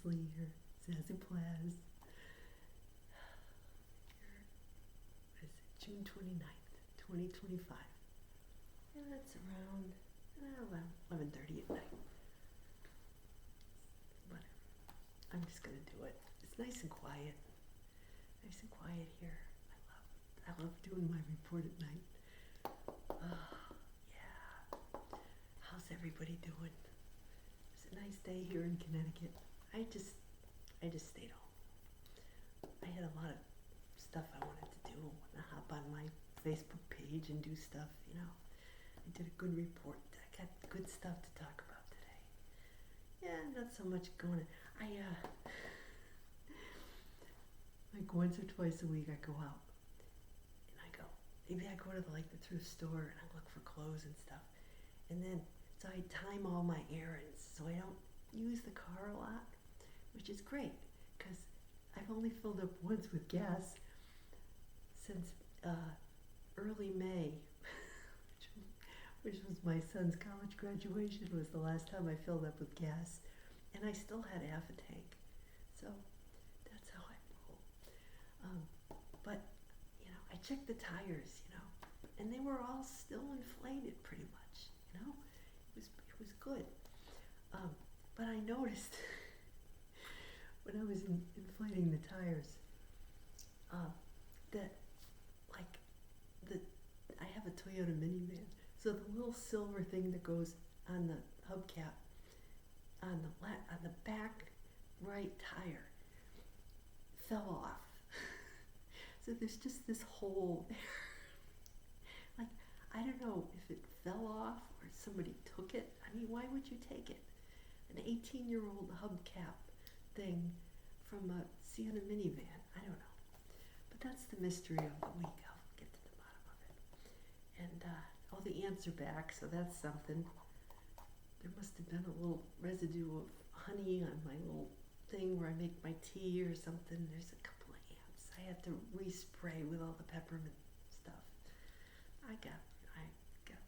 Leslie here, Zazoo Plazz. Here, what is it, June 29th, 2025. And it's around 11:30 at night. Whatever. I'm just going to do it. It's nice and quiet. Nice and quiet here. I love doing my report at night. Yeah. How's everybody doing? It's a nice day here in Connecticut. I just stayed home. I had a lot of stuff I wanted to do. I hop on my Facebook page and do stuff, you know. I did a good report. I got good stuff to talk about today. Yeah, not so much going. Like once or twice a week I go out and I go. Maybe I go to the thrift store and I look for clothes and stuff. And then, so I time all my errands so I don't use the car a lot, which is great because I've only filled up once with gas since early May, which was my son's college graduation, was the last time I filled up with gas, and I still had half a tank. So that's how I roll. But you know, I checked the tires, you know, and they were all still inflated pretty much. You know, it was good. But I noticed when I was inflating the tires that I have a Toyota minivan, so the little silver thing that goes on the hubcap on the back right tire fell off. So there's just this hole there. Like, I don't know if it fell off or somebody took it. I mean, why would you take it? An 18-year-old hubcap thing from a Sienna minivan. I don't know. But that's the mystery of the week. I'll get to the bottom of it. And, the ants are back, so that's something. There must have been a little residue of honey on my little thing where I make my tea or something. There's a couple of ants. I had to respray with all the peppermint stuff. I got rid of them.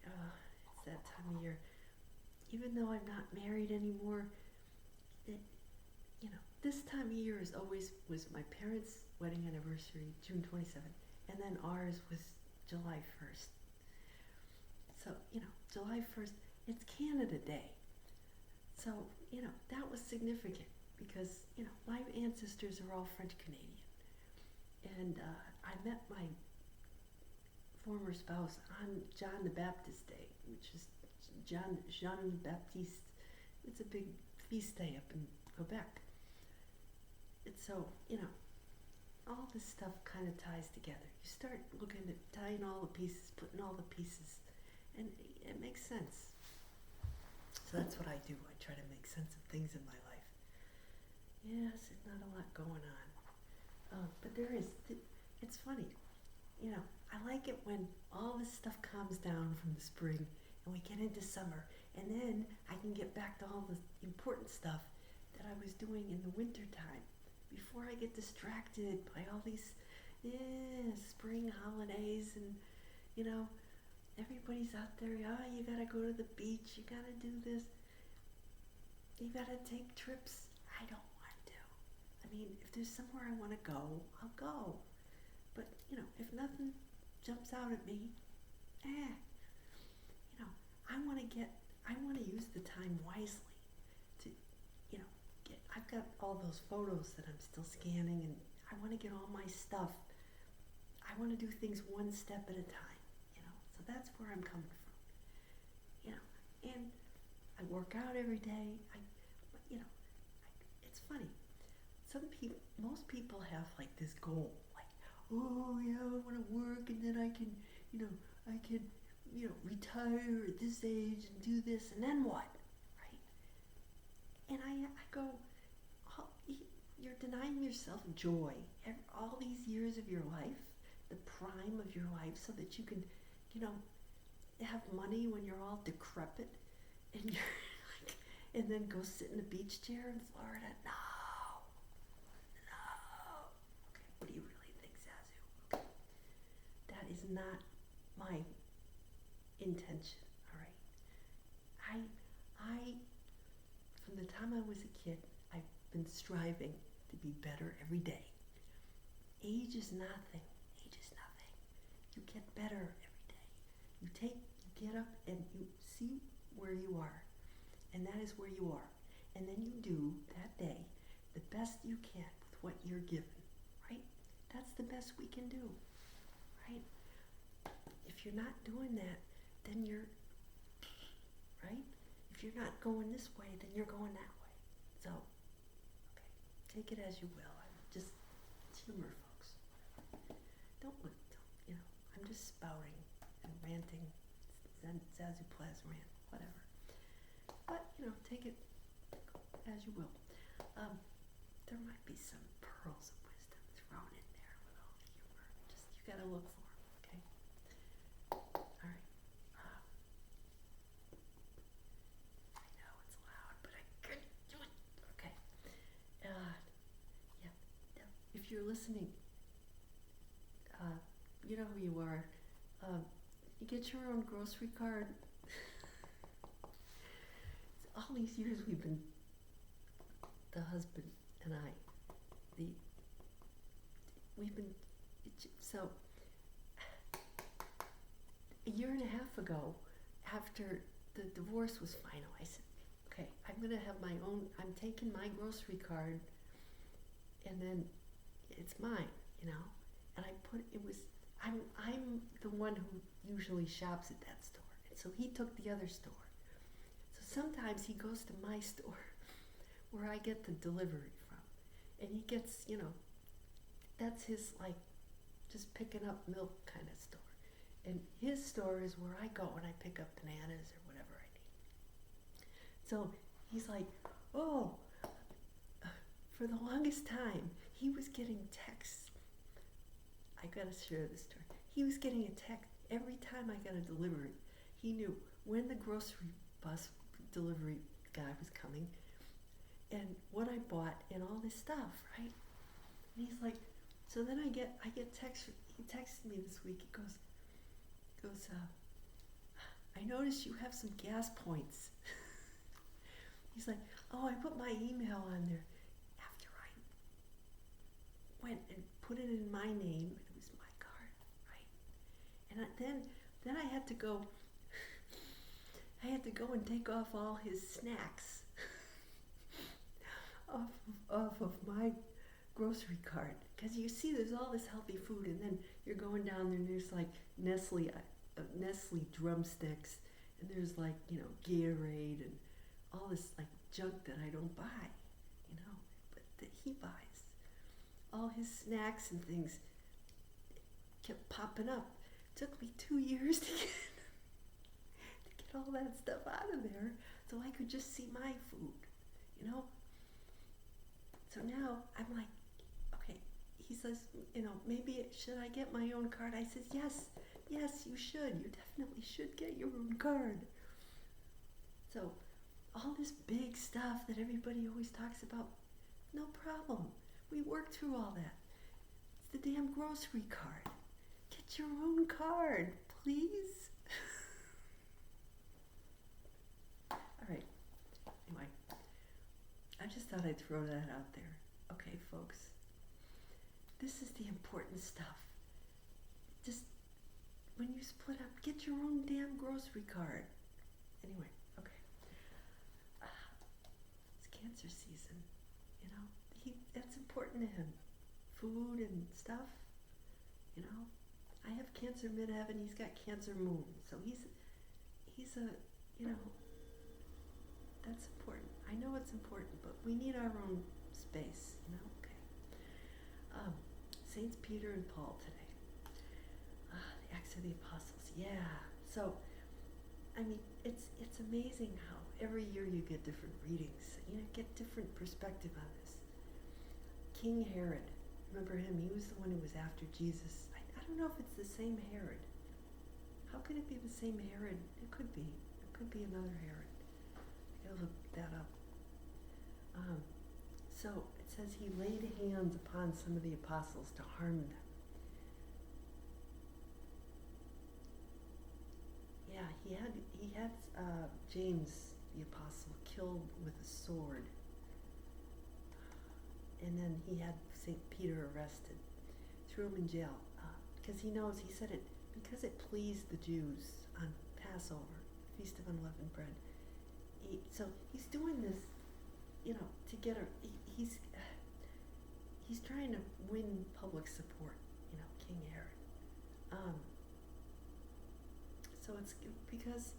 Yeah, it's that time of year. Even though I'm not married anymore, this time of year was my parents' wedding anniversary, June 27th, and then ours was July 1st. So, July 1st, it's Canada Day. So, that was significant because, my ancestors are all French Canadian. And I met my former spouse on John the Baptist Day, which is Jean Baptiste. It's a big feast day up in Quebec. It's so, all this stuff kind of ties together. You start looking at tying all the pieces, putting all the pieces, and it makes sense. So that's what I do. I try to make sense of things in my life. Yes, there's not a lot going on. But there is. It's funny. I like it when all this stuff calms down from the spring and we get into summer, and then I can get back to all the important stuff that I was doing in the winter time before I get distracted by all these spring holidays and, everybody's out there, you gotta go to the beach, you gotta do this, you gotta take trips. I don't want to. I mean, if there's somewhere I want to go, I'll go. But, if nothing jumps out at me, I want to use the time wisely to, I've got all those photos that I'm still scanning, and I want to get all my stuff. I want to do things one step at a time, so that's where I'm coming from, and I work out every day. It's funny. Most people have like this goal, like, oh yeah, I want to work, and then I can retire at this age and do this, and then what, right? And I go, you're denying yourself joy all these years of your life, the prime of your life, so that you can, have money when you're all decrepit, and you're like, and then go sit in a beach chair in Florida. No. Okay, what do you really think, Zazoo? Okay. That is not my intention, all right? I from the time I was a kid, I've been striving to be better every day. Age is nothing. Age is nothing. You get better every day. You get up and you see where you are, and that is where you are. And then you do that day the best you can with what you're given, right? That's the best we can do, right? If you're not doing that, then you're, right? If you're not going this way, then you're going that way. So, okay, take it as you will. It's humor, folks. Don't, I'm just spouting and ranting, Zazoo Plazz rant, whatever. But, take it as you will. There might be some pearls of wisdom thrown in there with all the humor. You gotta look for them, okay? All right. I know it's loud, but I couldn't do it. Okay. Yeah. If you're listening, you know who you are. You get your own grocery card. All these years we've been, the husband and I, so a year and a half ago, after the divorce was final, I said, okay, I'm going to have my own, I'm taking my grocery card, and then it's mine, and I'm the one who usually shops at that store, and so he took the other store. So sometimes he goes to my store where I get the delivery from, and he gets, that's his, just picking up milk kind of store. And his store is where I go when I pick up bananas or whatever I need. So he's like, oh, for the longest time, he was getting texts. I gotta share this story. He was getting a text every time I got a delivery. He knew when the grocery bus delivery guy was coming and what I bought and all this stuff, right? And he's like, so then I get text. He texted me this week. He goes, I noticed you have some gas points. He's like, oh, I put my email on there after I went and put it in my name. It was my card, right? And then I had to go. I had to go and take off all his snacks off of my grocery cart, because you see there's all this healthy food, and then you're going down there and there's like Nestle drumsticks, and there's Gatorade and all this junk that I don't buy, but that he buys. All his snacks and things kept popping up. It took me 2 years to get all that stuff out of there so I could just see my food, So now I'm like, okay, he says, maybe should I get my own card? I says, yes, you should. You definitely should get your own card. So all this big stuff that everybody always talks about, no problem. We worked through all that. It's the damn grocery card. Get your own card, please. All right. Anyway, I just thought I'd throw that out there. Okay, folks. This is the important stuff. Just when you split up, get your own damn grocery card. Anyway, okay. It's cancer season, that's important to him. Food and stuff, I have cancer midheaven, he's got cancer moon. So he's a, that's important. I know it's important, but we need our own space, okay. Saints Peter and Paul today. The Acts of the Apostles, yeah. So, it's amazing how every year you get different readings. Get different perspective on this. King Herod, remember him? He was the one who was after Jesus. I don't know if it's the same Herod. How could it be the same Herod? It could be. It could be another Herod. I gotta look that up. So it says he laid hands upon some of the apostles to harm them. Yeah, he had James the apostle killed with a sword. And then he had St. Peter arrested, threw him in jail, because he knows, he said it, because it pleased the Jews on Passover, Feast of Unleavened Bread. So he's doing this, to get he's trying to win public support, King Herod. So it's because,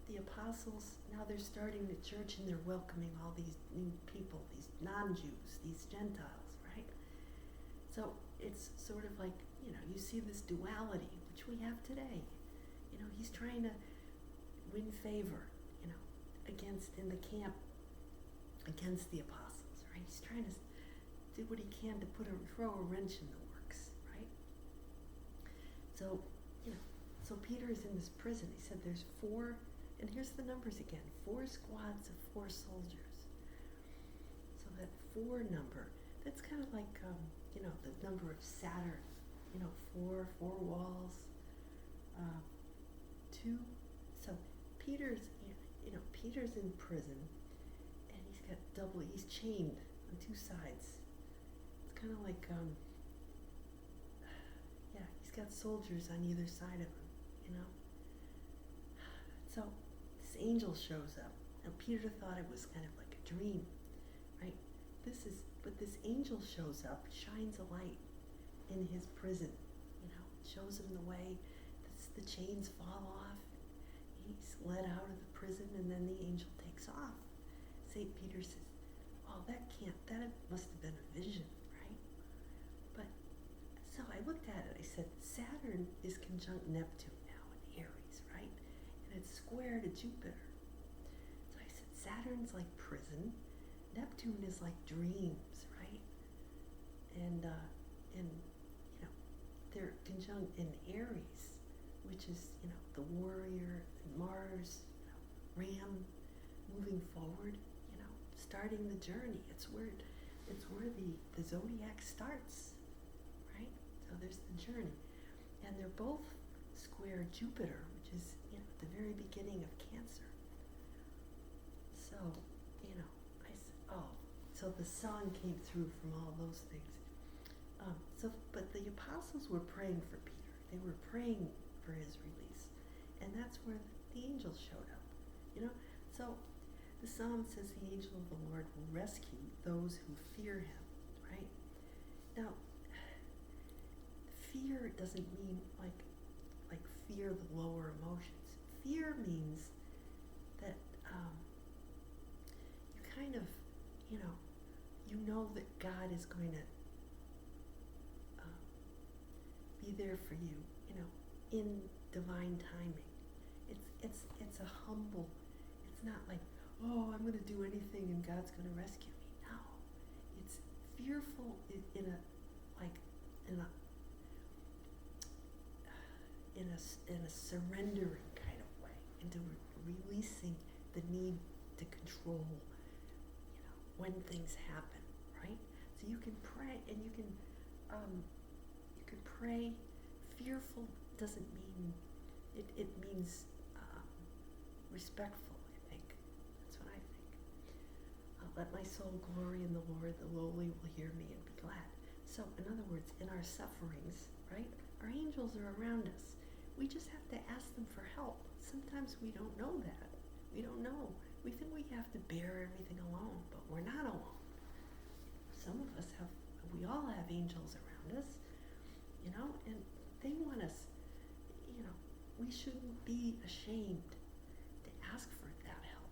the apostles, now they're starting the church and they're welcoming all these new people, these non-Jews, these Gentiles, right? So it's sort of like, you see this duality, which we have today. He's trying to win favor, in the camp against the apostles, right? He's trying to do what he can to throw a wrench in the works, right? So, so Peter is in this prison. He said there's 4, and here's the numbers again, 4 squads of 4 soldiers. So that 4 number, that's kind of like, the number of Saturn, 4 walls, 2. So Peter's in prison, and he's chained on 2 sides. It's kind of like, he's got soldiers on either side of him, So this angel shows up. Now Peter thought it was kind of like a dream, right? But this angel shows up, shines a light in his prison, shows him the way, the chains fall off. He's let out of the prison, and then the angel takes off. St. Peter says, oh, that must have been a vision, right? But, so I looked at it, I said, Saturn is conjunct Neptune now in Aries, right? And it's square to Jupiter. So I said, Saturn's like prison, Neptune is like dreams, right? And they're conjunct in Aries, which is, the warrior, and Mars, Ram, moving forward, starting the journey. It's where the zodiac starts, right? So there's the journey. And they're both square Jupiter, which is, the very beginning of Cancer. So, I said, oh, so the sun came through from all those things. But the apostles were praying for Peter. They were praying for his release. And that's where the angel showed up, So the psalm says the angel of the Lord will rescue those who fear him, right? Now, fear doesn't mean like fear the lower emotions. Fear means that you kind of, that God is going to be there for you, in divine timing. It's a humble. It's not like, oh, I'm going to do anything and God's going to rescue me. No, it's fearful in a surrendering kind of way, into releasing the need to control, when things happen, right? So you can pray, and you can pray. Fearful doesn't mean, it means respectful, I think. That's what I think. Let my soul glory in the Lord, the lowly will hear me and be glad. So, in other words, in our sufferings, right, our angels are around us. We just have to ask them for help. Sometimes we don't know that. We don't know. We think we have to bear everything alone, but we're not alone. Some of us we all have angels around us, and they want us, we shouldn't be ashamed to ask for that help,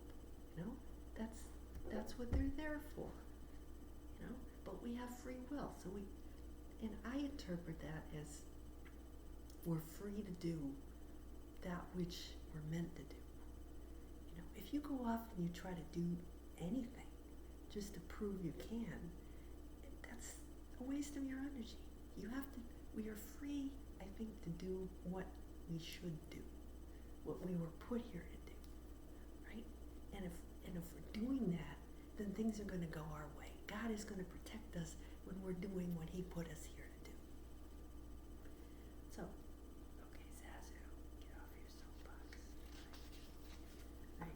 that's what they're there for, but we have free will, and I interpret that as we're free to do that which we're meant to do. If you go off and you try to do anything just to prove you can, that's a waste of your energy. We are free, I think, to do what we should do, what we were put here to do, right? And if we're doing that, then things are going to go our way. God is going to protect us when we're doing what he put us here to do. So, okay, Zazoo, get off your soapbox. Right.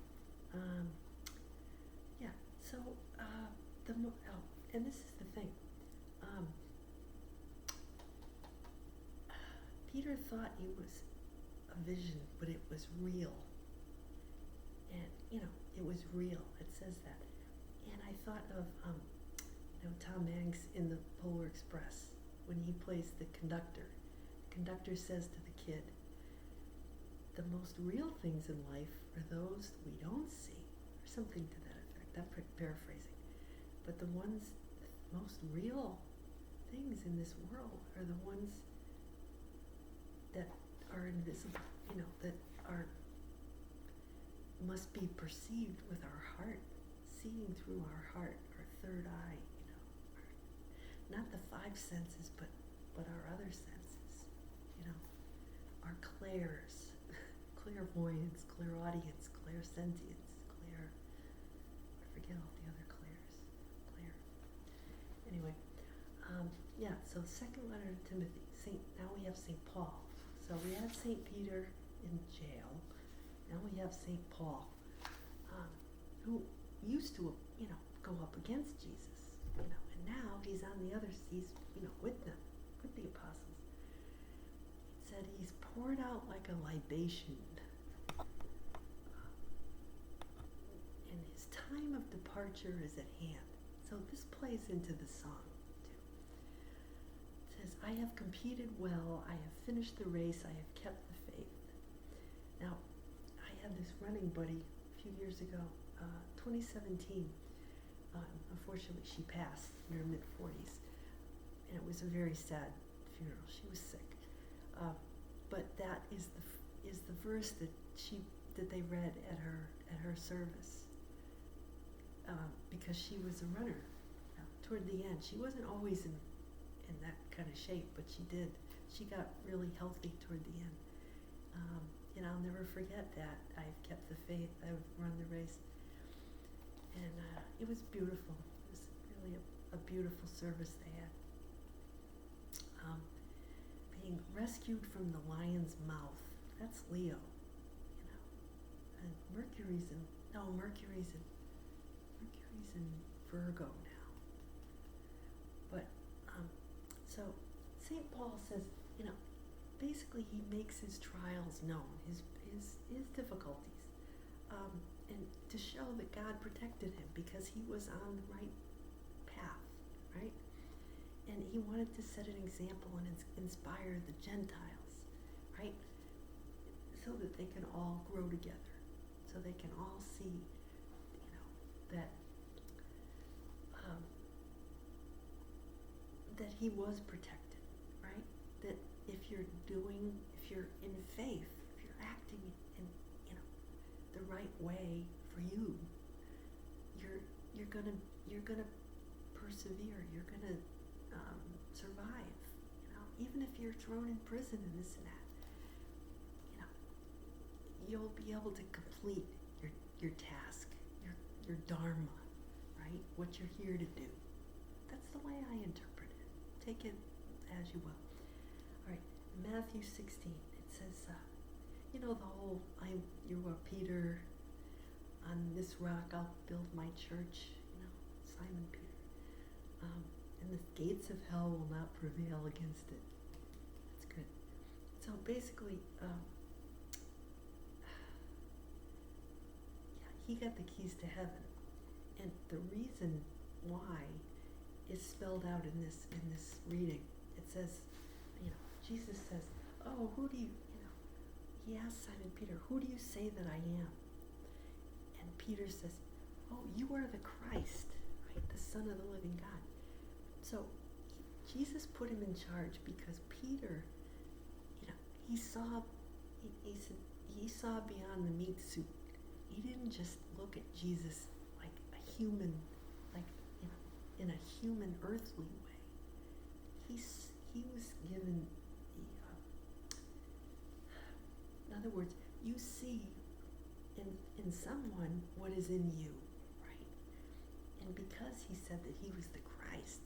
Peter thought it was a vision, but it was real. And, it was real. It says that. And I thought of, Tom Hanks in the Polar Express when he plays the conductor. The conductor says to the kid, the most real things in life are those we don't see, or something to that effect. I'm paraphrasing. But the most real things in this world are the ones that are invisible, that must be perceived with our heart, seeing through our heart, our third eye, not the five senses, but our other senses, our clairs, clairvoyance, clairaudience, clairsentience, I forget all the other clairs, Anyway, so second letter to Timothy, now we have St. Paul. So we had St. Peter in jail. Now we have St. Paul, who used to, go up against Jesus, and now he's on the other, he's, with them, with the apostles. It said he's poured out like a libation, and his time of departure is at hand. So this plays into the song, too. It says, I have competed well, I have finished the race, I have kept the faith. Now, I had this running buddy a few years ago, 2017. Unfortunately, she passed in her mid-40s, and it was a very sad funeral. She was sick, but that is the verse that they read at her service, because she was a runner. Toward the end, she wasn't always in that kind of shape, but she got really healthy toward the end. And I'll never forget that. I've kept the faith. I've run the race. And it was beautiful. It was really a beautiful service they had. Being rescued from the lion's mouth. That's Leo, And Mercury's in Virgo now. But so St. Paul says, basically he makes his trials known, his difficulties, and to show that God protected him because he was on the right path, right? And he wanted to set an example and inspire the Gentiles, right? So that they can all grow together, so they can all see, that he was protected, right? That if you're in faith, if you're acting in, the right way for you, you're gonna persevere. You're gonna survive. Even if you're thrown in prison and this and that, you'll be able to complete your task, your dharma, right? What you're here to do. That's the way I interpret it. Take it as you will. All right, Matthew 16. It says, the whole you are Peter. On this rock I'll build my church. Simon Peter. And the gates of hell will not prevail against it. That's good. So basically, he got the keys to heaven, and the reason why is spelled out in this reading. It says, Jesus says, "Oh, who do you?" He asked Simon Peter, "Who do you say that I am?" And Peter says, "Oh, you are the Christ, right? The Son of the living God." So Jesus put him in charge because Peter, he saw beyond the meat suit. He didn't just look at Jesus like a human, in a human, earthly way. He was given in other words, you see in someone what is in you, right? And because he said that he was the Christ,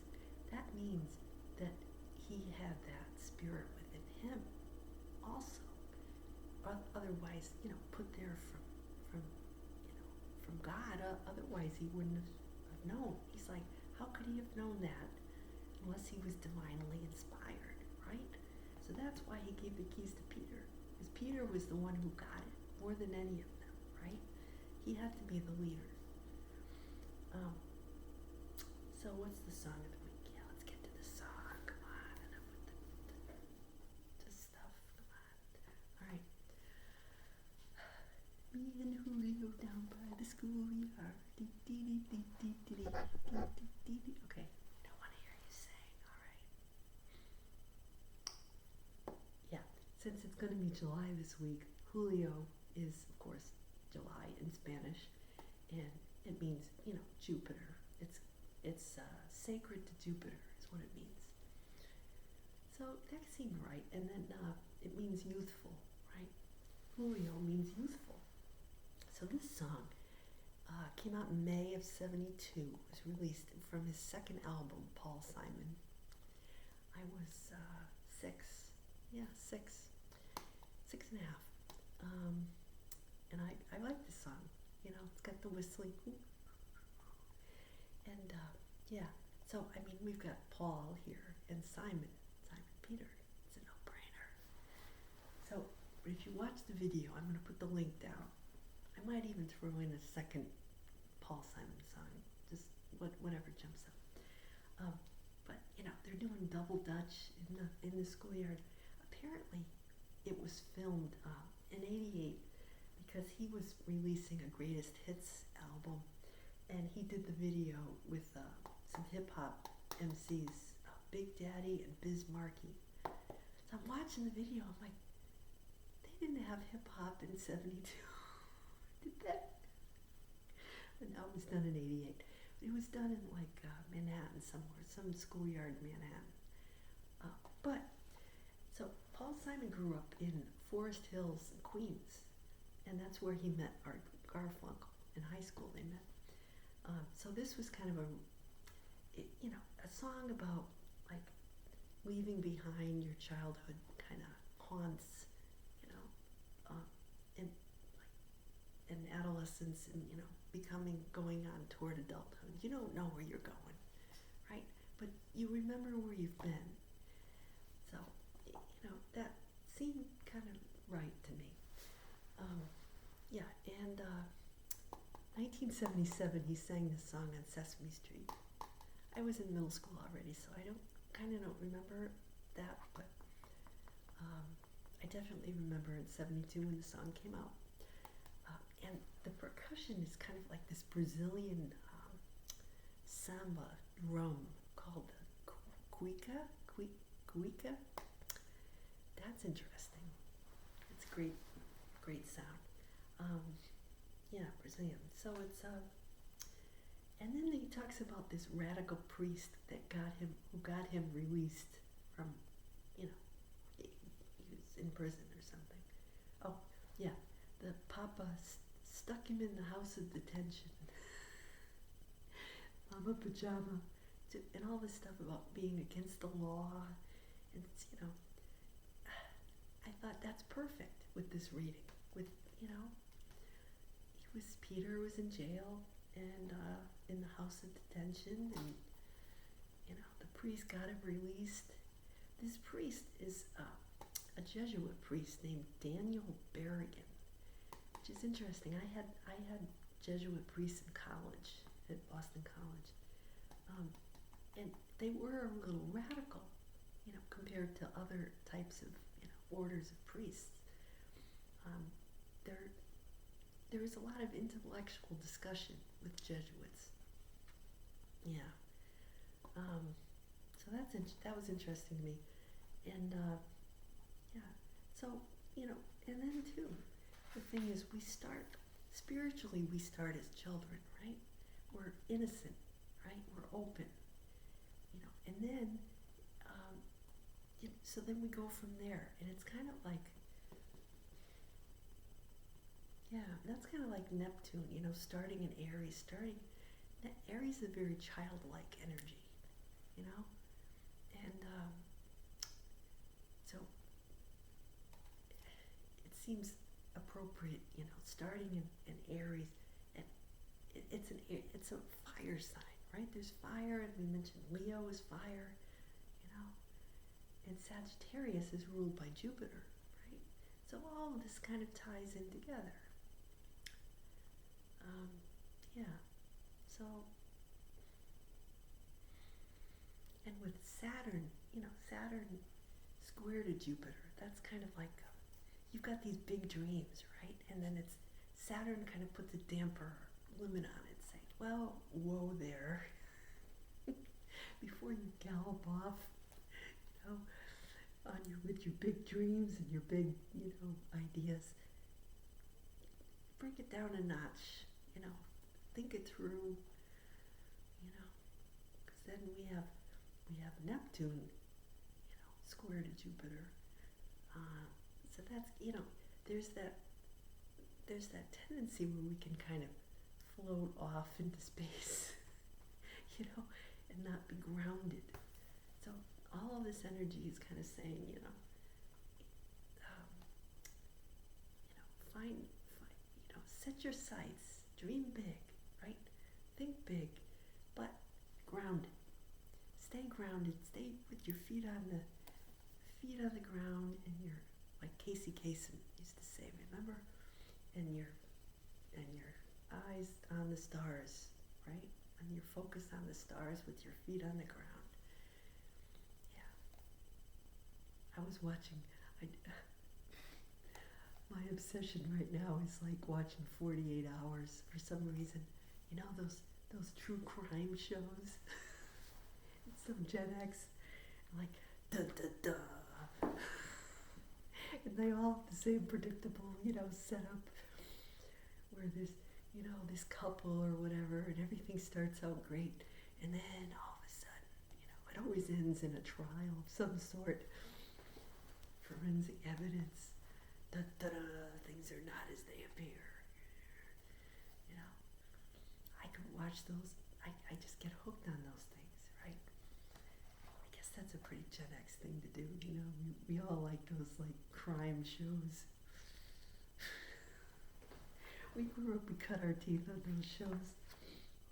that means that he had that spirit within him also. Otherwise, put there from God. Otherwise, he wouldn't have known. He's like, how could he have known that unless he was divinely inspired, right? So that's why he gave the keys to Peter, because Peter was the one who got it more than any of them, right? He had to be the leader. So what's the song of the week? Yeah, let's get to the song. Come on, enough with the stuff. Come on. All right. Me and Julio down by the schoolyard. Okay, don't want to hear you sing. All right. Yeah, since it's going to be July this week, Julio is, of course, July in Spanish, and it means, Jupiter. It's sacred to Jupiter is what it means. So that seemed right. And then it means youthful, right? Julio means youthful. So this song came out in May of '72. It was released from his second album, Paul Simon. I was 6. Yeah, 6 and a half. And I like this song. It's got the whistling. And yeah, so we've got Paul here and Simon Peter. It's a no-brainer. So if you watch the video, I'm going to put the link down. I might even throw in a second Paul Simon song, just whatever jumps up. But they're doing double Dutch in the schoolyard. Apparently, it was filmed in '88 because he was releasing a greatest hits album. And he did the video with some hip-hop MCs, Big Daddy and Biz Markie. So I'm watching the video, I'm like, they didn't have hip-hop in '72. Did they? But no, it was done in '88. It was done in Manhattan somewhere, some schoolyard in Manhattan. So Paul Simon grew up in Forest Hills, Queens. And that's where he met Art Garfunkel. In high school they met. So this was kind of a song about leaving behind your childhood kind of haunts, and adolescence, and going on toward adulthood. You don't know where you're going, right? But you remember where you've been. So that seemed kind of right to me. Yeah, and 1977, he sang this song on Sesame Street. I was in middle school already, so I don't remember that, but I definitely remember in '72 when the song came out. And the percussion is kind of like this Brazilian samba drum called the cuica. That's interesting. It's a great sound. Yeah, Brazilian. So it's and then he talks about this radical priest who got him released from, he was in prison or something. Oh, yeah, the Papa stuck him in the house of detention. Mama Pajama, and all this stuff about being against the law, and it's, I thought that's perfect with this reading. With Peter was in jail and in the house of detention, and the priest got him released. This priest is a Jesuit priest named Daniel Berrigan, which is interesting. I had Jesuit priests in college at Boston College, and they were a little radical, compared to other types of orders of priests. There was a lot of intellectual discussion with Jesuits. Yeah. So that was interesting to me. And yeah. So, and then too, the thing is we start as children, right? We're innocent, right? We're open, and then, so then we go from there, and it's kind of like, yeah, that's kind of like Neptune, starting in Aries. Aries is a very childlike energy, and so it seems appropriate, starting in Aries, and it's a fire sign, right? There's fire, and we mentioned Leo is fire, and Sagittarius is ruled by Jupiter, right? So all of this kind of ties in together. Yeah, so, and with Saturn, Saturn square to Jupiter, that's kind of like, you've got these big dreams, right? And then Saturn kind of puts a damper limit on it, saying, well, whoa there. Before you gallop off, with your big dreams and your big, ideas, bring it down a notch, think it through, because then we have Neptune, square to Jupiter. So that's, there's that tendency where we can kind of float off into space, and not be grounded. So all of this energy is kind of saying, set your sights, dream big, right? Think big, but grounded. Stay grounded. Stay with your feet on the ground, and your, like Casey Kasem used to say, remember, and your eyes on the stars, right? And your focus on the stars with your feet on the ground. Yeah. I was watching. My obsession right now is like watching 48 Hours for some reason. Those true crime shows. It's some Gen X, like da. And they all have the same predictable, setup where there's, this couple or whatever, and everything starts out great, and then all of a sudden, it always ends in a trial of some sort. Forensic evidence. Things are not as they appear. I could watch those. I just get hooked on those things, right? I guess that's a pretty Gen X thing to do, we all like those like crime shows. We grew up, we cut our teeth on those shows.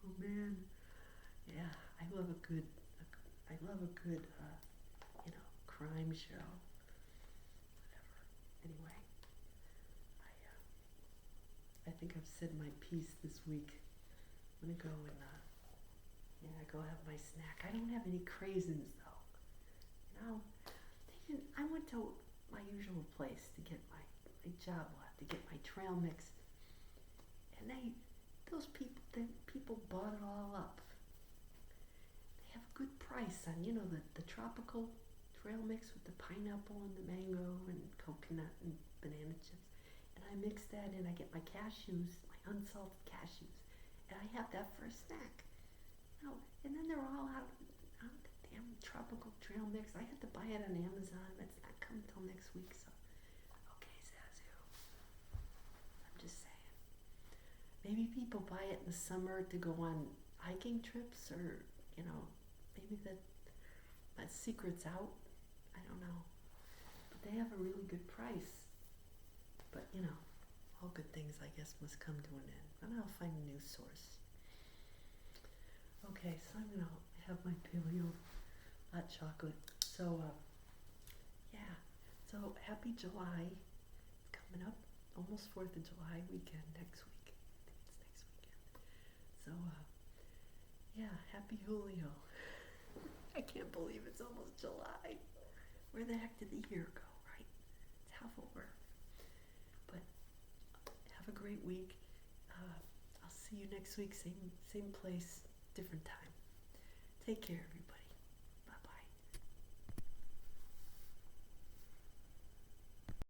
Oh man. Yeah, I love a good crime show. Whatever. Anyway. I think I've said my piece this week. I'm gonna go and go have my snack. I don't have any craisins though. I went to my usual place to get my job lot, to get my trail mix, and those people bought it all up. They have a good price on the tropical trail mix with the pineapple and the mango and coconut and banana chips. And I mix that in, I get my cashews, my unsalted cashews, and I have that for a snack. And then they're all out of the damn tropical trail mix. I had to buy it on Amazon. It's not coming till next week, so okay, Zazoo. I'm just saying. Maybe people buy it in the summer to go on hiking trips, or maybe that secret's out. I don't know. But they have a really good price. But, all good things, I guess, must come to an end. And I'll find a new source. Okay, so I'm going to have my paleo hot chocolate. So, so happy July. It's coming up. Almost 4th of July weekend next week. I think it's next weekend. So, happy Julio. I can't believe it's almost July. Where the heck did the year go, right? It's half over. But have a great week. I'll see you next week, same place, different time. Take care, everybody.